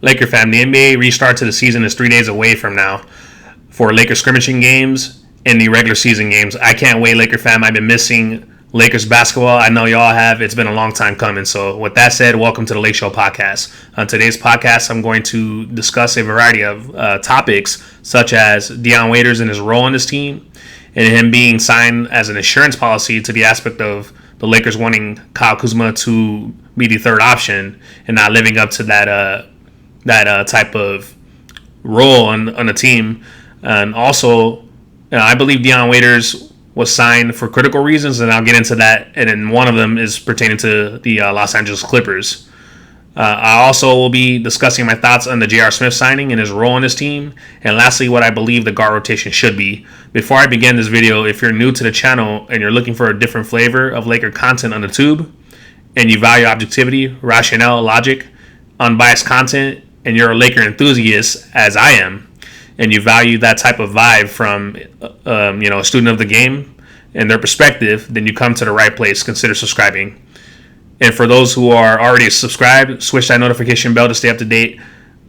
Laker fam, the NBA restart to the season is 3 days away from now for Laker scrimmaging games and the regular season games. I can't wait, Laker fam. I've been missing Lakers basketball. I know y'all have. It's been a long time coming. So with that said, welcome to the Lake Show Podcast. On today's podcast, I'm going to discuss a variety of topics such as Dion Waiters and his role in this team and him being signed as an insurance policy to the aspect of the Lakers wanting Kyle Kuzma to be the third option and not living up to that type of role on the team. And also, I believe Dion Waiters was signed for critical reasons, and I'll get into that. And then one of them is pertaining to the Los Angeles Clippers. I also will be discussing my thoughts on the J.R. Smith signing and his role in this team. And lastly, what I believe the guard rotation should be. Before I begin this video, if you're new to the channel and you're looking for a different flavor of Laker content on the tube, and you value objectivity, rationale, logic, unbiased content, and you're a Laker enthusiast, as I am, and you value that type of vibe from a student of the game and their perspective, then you come to the right place. Consider subscribing. And for those who are already subscribed, switch that notification bell to stay up to date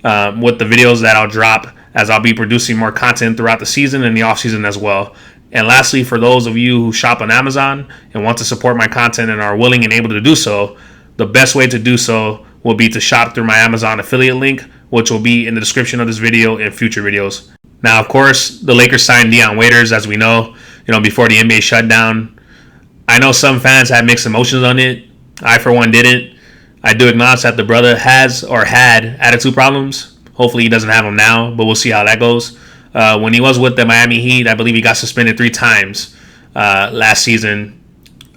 with the videos that I'll drop, as I'll be producing more content throughout the season and the off season as well. And lastly, for those of you who shop on Amazon and want to support my content and are willing and able to do so, the best way to do so will be to shop through my Amazon affiliate link, which will be in the description of this video and future videos. Now, of course, the Lakers signed Dion Waiters, as we know, before the NBA shutdown. I know some fans had mixed emotions on it. I, for one, didn't. I do acknowledge that the brother has or had attitude problems. Hopefully he doesn't have them now, but we'll see how that goes. When he was with the Miami Heat, I believe he got suspended 3 times last season.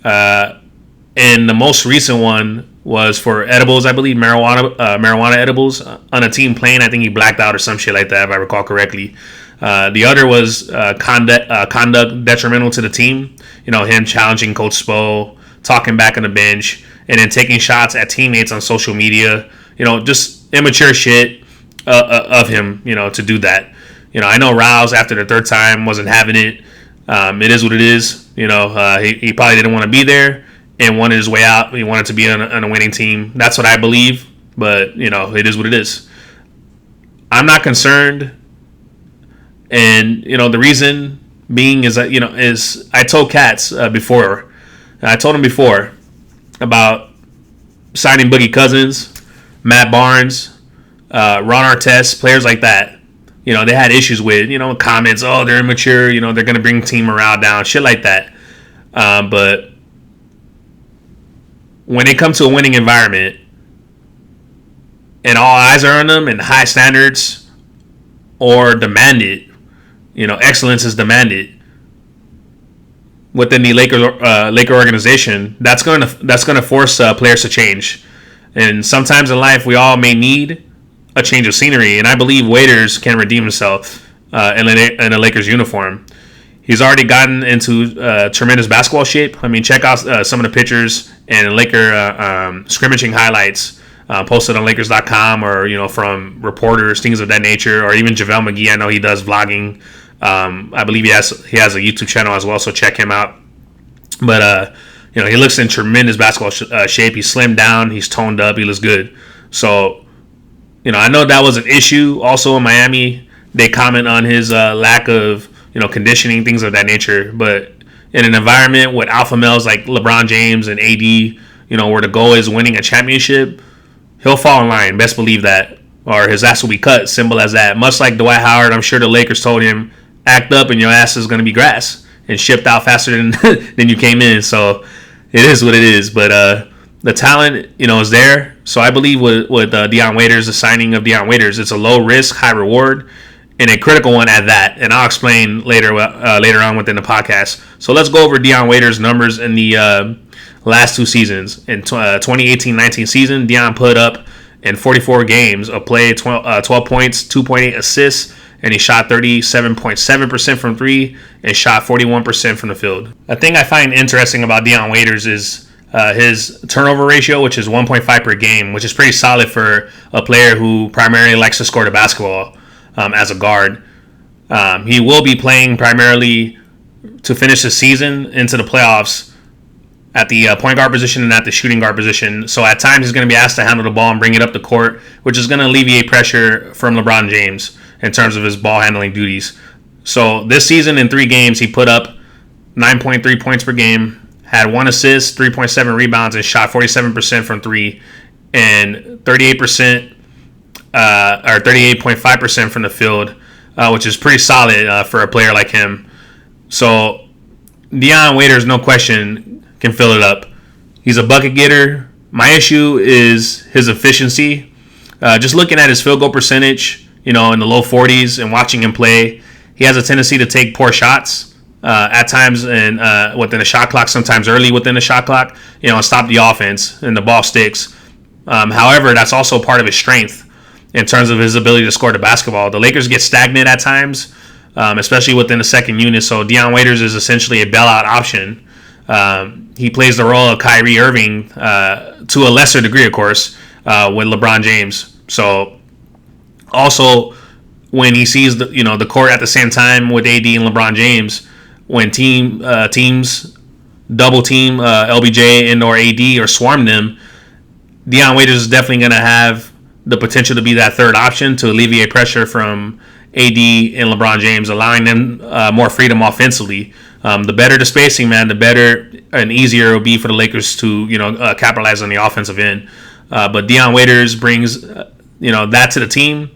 And the most recent one was for edibles, I believe, marijuana edibles on a team plane. I think he blacked out or some shit like that, if I recall correctly. The other was conduct detrimental to the team. Him challenging Coach Spo, talking back on the bench, and then taking shots at teammates on social media. Just immature shit of him, to do that. I know Rouse, after the 3rd time, wasn't having it. It is what it is. He probably didn't want to be there and wanted his way out. He wanted to be on a winning team. That's what I believe. But, it is what it is. I'm not concerned. And, the reason being is that, is I told Katz before. I told him before about signing Boogie Cousins, Matt Barnes, Ron Artest, players like that. They had issues with, comments, oh, they're immature, they're going to bring team morale down, shit like that. But when they come to a winning environment and all eyes are on them and high standards or demanded, excellence is demanded within the Laker organization, that's going to force players to change. And sometimes in life, we all may need a change of scenery, and I believe Waiters can redeem himself in a Lakers uniform. He's already gotten into tremendous basketball shape. I mean, check out some of the pictures and Laker scrimmaging highlights posted on Lakers.com or from reporters, things of that nature, or even JaVale McGee. I know he does vlogging. I believe he has a YouTube channel as well, so check him out. But he looks in tremendous basketball shape. He's slimmed down, he's toned up, he looks good. So I know that was an issue. Also in Miami, they comment on his lack of, conditioning, things of that nature. But in an environment with alpha males like LeBron James and AD, where the goal is winning a championship, he'll fall in line. Best believe that. Or his ass will be cut. Simple as that. Much like Dwight Howard, I'm sure the Lakers told him, act up and your ass is going to be grass, and shipped out faster than you came in. So it is what it is. But the talent, is there. So I believe with Dion Waiters, the signing of Dion Waiters, it's a low risk, high reward, and a critical one at that. And I'll explain later on within the podcast. So let's go over Dion Waiters' numbers in the last 2 seasons. In 2018-19 season, Dion put up in 44 games of play 12 points, 2.8 assists, and he shot 37.7% from 3 and shot 41% from the field. A thing I find interesting about Dion Waiters is his turnover ratio, which is 1.5 per game, which is pretty solid for a player who primarily likes to score the basketball as a guard. He will be playing primarily to finish the season into the playoffs at the point guard position and at the shooting guard position. So at times he's going to be asked to handle the ball and bring it up the court, which is going to alleviate pressure from LeBron James in terms of his ball handling duties. So this season in 3 games, he put up 9.3 points per game, had 1 assist, 3.7 rebounds, and shot 47% from 3 and 38% or 38.5% from the field, which is pretty solid for a player like him. So Dion Waiters, no question, can fill it up. He's a bucket getter. My issue is his efficiency. Just looking at his field goal percentage, in the low 40s, and watching him play, he has a tendency to take poor shots at times and within the shot clock, sometimes early within the shot clock, and stop the offense and the ball sticks. However, that's also part of his strength in terms of his ability to score the basketball. The Lakers get stagnant at times, especially within the second unit. So Dion Waiters is essentially a bailout option. He plays the role of Kyrie Irving to a lesser degree, of course, with LeBron James. So also when he sees the court at the same time with AD and LeBron James, when teams double team LBJ and or AD or swarm them, Dion Waiters is definitely going to have the potential to be that third option to alleviate pressure from AD and LeBron James, allowing them more freedom offensively. The better the spacing, man, the better and easier it will be for the Lakers to capitalize on the offensive end. But Dion Waiters brings that to the team,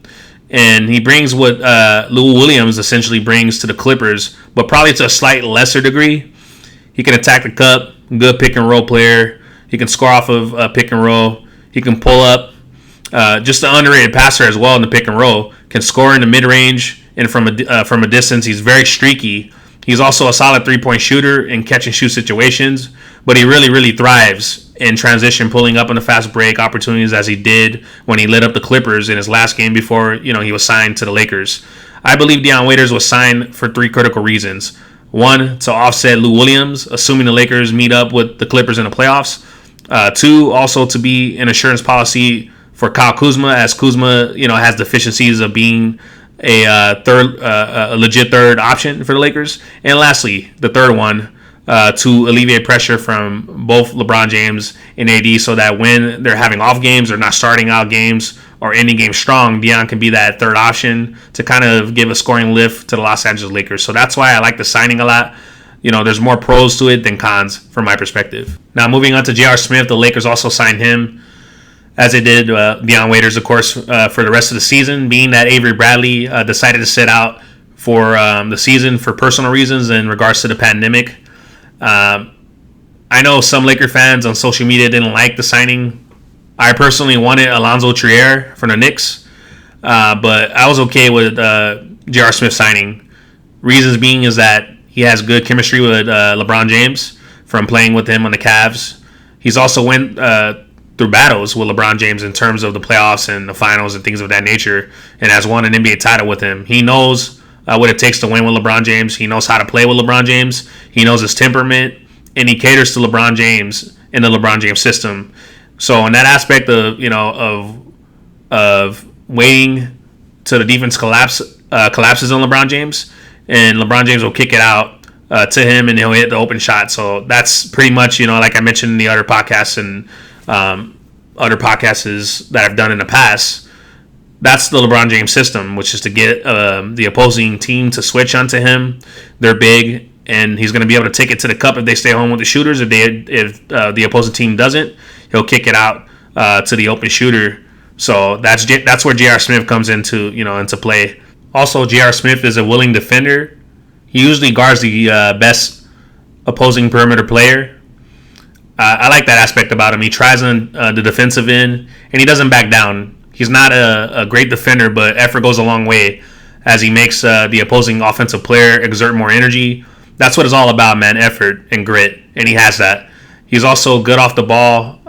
and he brings what Lou Williams essentially brings to the Clippers, but probably to a slight lesser degree. He can attack the cup, good pick and roll player. He can score off of pick and roll. He can pull up. Just an underrated passer as well in the pick and roll. Can score in the mid range and from a distance. He's very streaky. He's also a solid 3-point shooter in catch and shoot situations, but he really, really thrives in transition, pulling up on the fast break opportunities as he did when he lit up the Clippers in his last game before he was signed to the Lakers. I believe Dion Waiters was signed for 3 critical reasons. 1, to offset Lou Williams, assuming the Lakers meet up with the Clippers in the playoffs. 2, also to be an insurance policy for Kyle Kuzma, as Kuzma, has deficiencies of being a legit third option for the Lakers. And lastly, the third one, to alleviate pressure from both LeBron James and AD, so that when they're having off games or not starting out games or ending games strong, Dion can be that third option to kind of give a scoring lift to the Los Angeles Lakers. So that's why I like the signing a lot. There's more pros to it than cons from my perspective. Now, moving on to J.R. Smith, the Lakers also signed him, as they did Dion Waiters, of course, for the rest of the season, being that Avery Bradley decided to sit out for the season for personal reasons in regards to the pandemic. I know some Laker fans on social media didn't like the signing. I personally wanted Alonzo Trier from the Knicks, but I was okay with J.R. Smith signing. Reasons being is that he has good chemistry with LeBron James from playing with him on the Cavs. He's also went through battles with LeBron James in terms of the playoffs and the finals and things of that nature, and has won an NBA title with him. He knows what it takes to win with LeBron James. He knows how to play with LeBron James. He knows his temperament, and he caters to LeBron James in the LeBron James system. So in that aspect of of waiting till the defense collapses on LeBron James, and LeBron James will kick it out to him, and he'll hit the open shot. So that's pretty much, like I mentioned in the other podcasts and other podcasts that I've done in the past, that's the LeBron James system, which is to get the opposing team to switch onto him. They're big, and he's going to be able to take it to the cup if they stay home with the shooters. If the opposing team doesn't, he'll kick it out to the open shooter. So that's where J.R. Smith comes into play. Also, J.R. Smith is a willing defender. He usually guards the best opposing perimeter player. I like that aspect about him. He tries on the defensive end, and he doesn't back down. He's not a great defender, but effort goes a long way as he makes the opposing offensive player exert more energy. That's what it's all about, man, effort and grit, and he has that. He's also good off the ball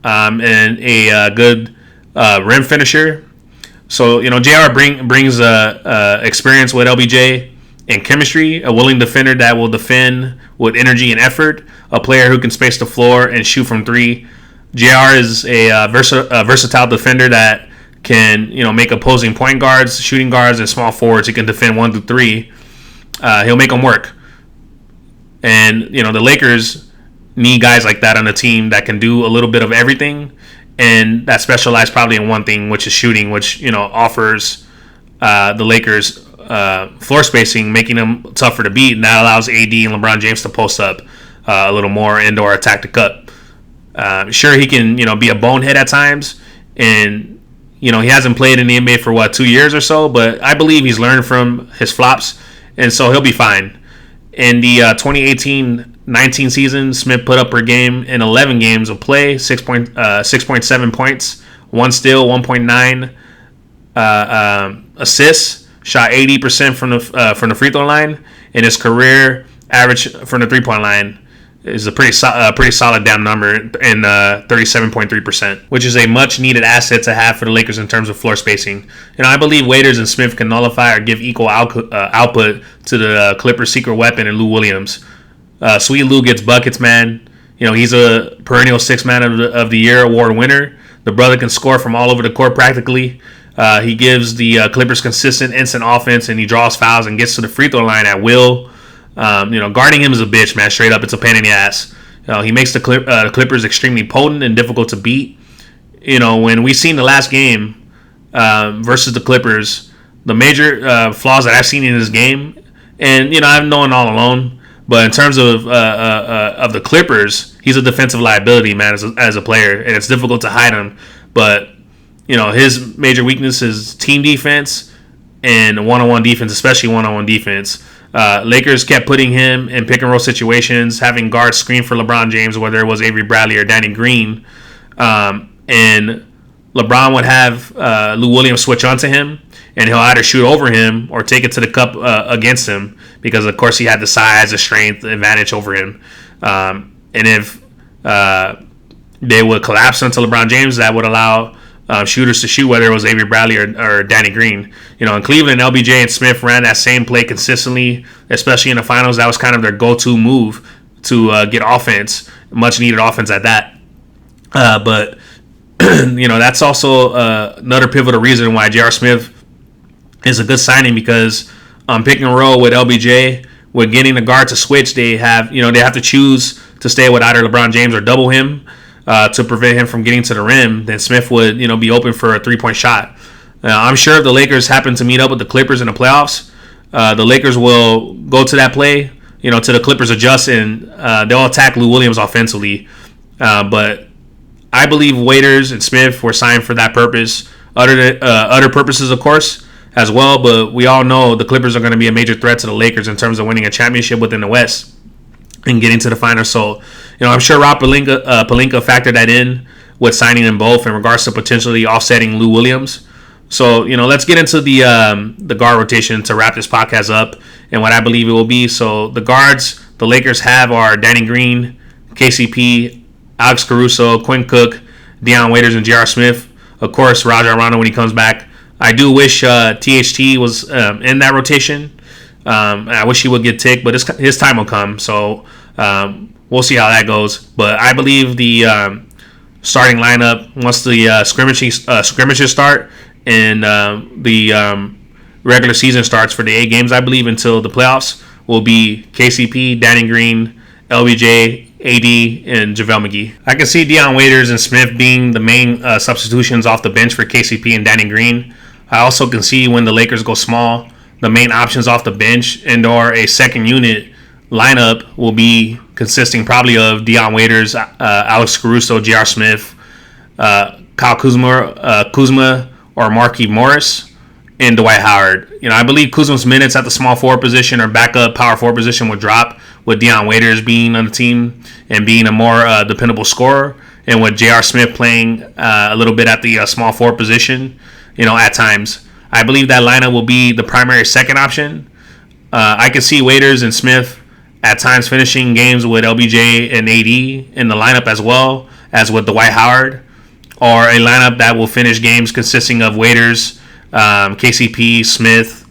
and a good rim finisher. So, JR brings experience with LBJ and chemistry, a willing defender that will defend with energy and effort, a player who can space the floor and shoot from 3. JR is a versatile defender that can, make opposing point guards, shooting guards, and small forwards. He can defend 1 through 3. He'll make them work. And, the Lakers need guys like that on the team that can do a little bit of everything and that specialize probably in one thing, which is shooting, which offers the Lakers floor spacing, making them tougher to beat, and that allows AD and LeBron James to post up a little more and/or attack the cup. Sure, he can be a bonehead at times, and he hasn't played in the NBA for 2 years or so, but I believe he's learned from his flops, and so he'll be fine. In the 2018-19 season, Smith put up per game in 11 games of play, 6.7 points, 1 steal, 1.9 assists, shot 80% from the free throw line, and his career average from the 3-point line is a pretty solid damn number in 37.3%, which is a much needed asset to have for the Lakers in terms of floor spacing. I believe Waiters and Smith can nullify or give equal output to the Clippers' secret weapon in Lou Williams. Sweet Lou gets buckets, man. He's a perennial Sixth Man of the Year award winner. The brother can score from all over the court practically. He gives the Clippers consistent, instant offense, and he draws fouls and gets to the free throw line at will. Guarding him is a bitch, man. Straight up, it's a pain in the ass. He makes the Clippers extremely potent and difficult to beat. When we seen the last game versus the Clippers, the major flaws that I've seen in this game, and I've known all along, but in terms of the Clippers, he's a defensive liability, man, as a player, and it's difficult to hide him. But his major weakness is team defense and one-on-one defense, especially one-on-one defense. Lakers kept putting him in pick-and-roll situations, having guards screen for LeBron James, whether it was Avery Bradley or Danny Green. And LeBron would have Lou Williams switch onto him, and he'll either shoot over him or take it to the cup against him because, of course, he had the size, the strength, the advantage over him. And if they would collapse onto LeBron James, that would allow shooters to shoot, whether it was Avery Bradley or Danny Green. In Cleveland, LBJ and Smith ran that same play consistently, especially in the finals. That was kind of their go-to move to get offense, much-needed offense at that. But that's also another pivotal reason why J.R. Smith is a good signing, because on pick and roll with LBJ, with getting the guard to switch, they have to choose to stay with either LeBron James or double him to prevent him from getting to the rim. Then Smith would be open for a 3-point shot. I'm sure if the Lakers happen to meet up with the Clippers in the playoffs, the Lakers will go to that play, to the Clippers adjust, and they'll attack Lou Williams offensively. But I believe Waiters and Smith were signed for that purpose. Other purposes, of course, as well. But we all know the Clippers are going to be a major threat to the Lakers in terms of winning a championship within the West and getting to the finals. So, I'm sure Rob Pelinka factored that in with signing them both in regards to potentially offsetting Lou Williams. So, let's get into the guard rotation to wrap this podcast up and what I believe it will be. So, the guards the Lakers have are Danny Green, KCP, Alex Caruso, Quinn Cook, Deion Waiters, and J.R. Smith. Of course, Rajon Rondo when he comes back. I do wish THT was in that rotation. I wish he would get ticked, but his time will come. So we'll see how that goes. But I believe the starting lineup, once the scrimmages start and the regular season starts for the 8 games, I believe, until the playoffs, will be KCP, Danny Green, LBJ, AD, and JaVale McGee. I can see Deion Waiters and Smith being the main substitutions off the bench for KCP and Danny Green. I also can see when the Lakers go small, the main options off the bench and or a second unit lineup will be consisting probably of Deion Waiters, Alex Caruso, J.R. Smith, Kyle Kuzma or Markieff Morris, and Dwight Howard. I believe Kuzma's minutes at the small forward position or backup power forward position would drop with Deion Waiters being on the team and being a more dependable scorer, and with J.R. Smith playing a little bit at the small forward position, at times. I believe that lineup will be the primary second option. I could see Waiters and Smith at times finishing games with LBJ and AD in the lineup as well as with Dwight Howard, or a lineup that will finish games consisting of Waiters, KCP, Smith,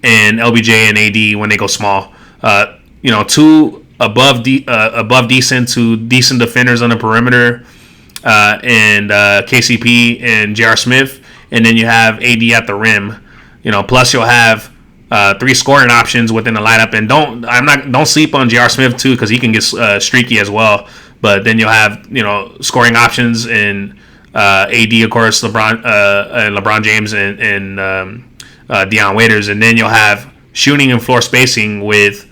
and LBJ and AD when they go small. Two above decent to decent defenders on the perimeter, and KCP and J.R. Smith, and then you have AD at the rim. Plus you'll have three scoring options within the lineup. And don't sleep on J.R. Smith too, because he can get streaky as well. But then you'll have scoring options in AD, of course, LeBron James, and Deion Waiters, and then you'll have shooting and floor spacing with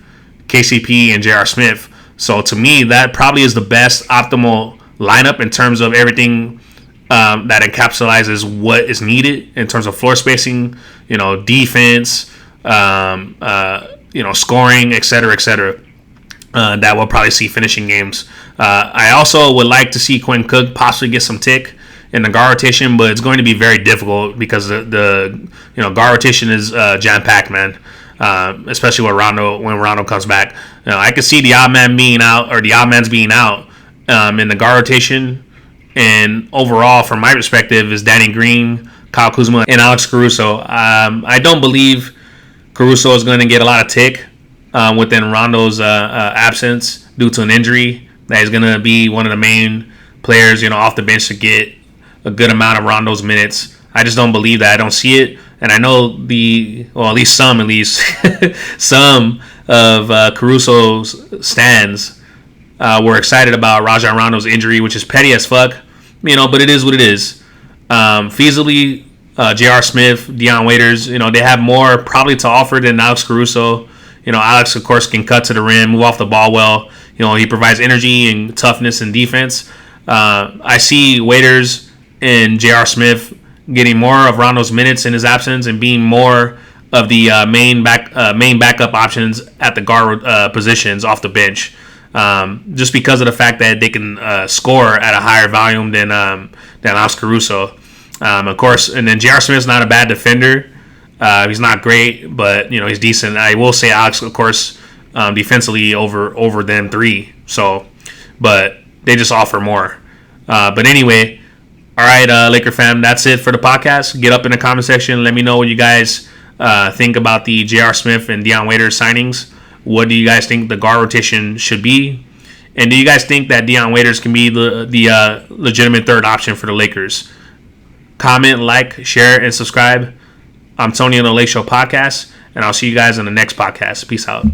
KCP and J.R. Smith. So to me, that probably is the best optimal lineup in terms of everything that encapsulates what is needed in terms of floor spacing, defense, scoring, etc., etc. That we'll probably see finishing games. I also would like to see Quinn Cook possibly get some tick in the guard rotation, but it's going to be very difficult because the guard rotation is jam packed, man. Especially when Rondo comes back. I could see the odd man being out, or the odd man's being out in the guard rotation. And overall, from my perspective, is Danny Green, Kyle Kuzma, and Alex Caruso. I don't believe Caruso is going to get a lot of tick within Rondo's absence due to an injury. That he's going to be one of the main players, off the bench to get a good amount of Rondo's minutes. I just don't believe that. I don't see it. And I know at least some of Caruso's stands were excited about Rajon Rondo's injury, which is petty as fuck, but it is what it is. Feasibly, J.R. Smith, Deion Waiters, they have more probably to offer than Alex Caruso. Alex, of course, can cut to the rim, move off the ball well. He provides energy and toughness and defense. I see Waiters and J.R. Smith getting more of Rondo's minutes in his absence and being more of the main backup options at the guard positions off the bench, just because of the fact that they can score at a higher volume than Alex Caruso. Of course, and then J.R. Smith's not a bad defender. He's not great, but he's decent. I will say Alex, of course, defensively over them three. So, but they just offer more. But anyway. All right, Laker fam, that's it for the podcast. Get up in the comment section. Let me know what you guys think about the J.R. Smith and Deion Waiters signings. What do you guys think the guard rotation should be? And do you guys think that Deion Waiters can be the legitimate third option for the Lakers? Comment, like, share, and subscribe. I'm Tony on the Lake Show Podcast, and I'll see you guys in the next podcast. Peace out.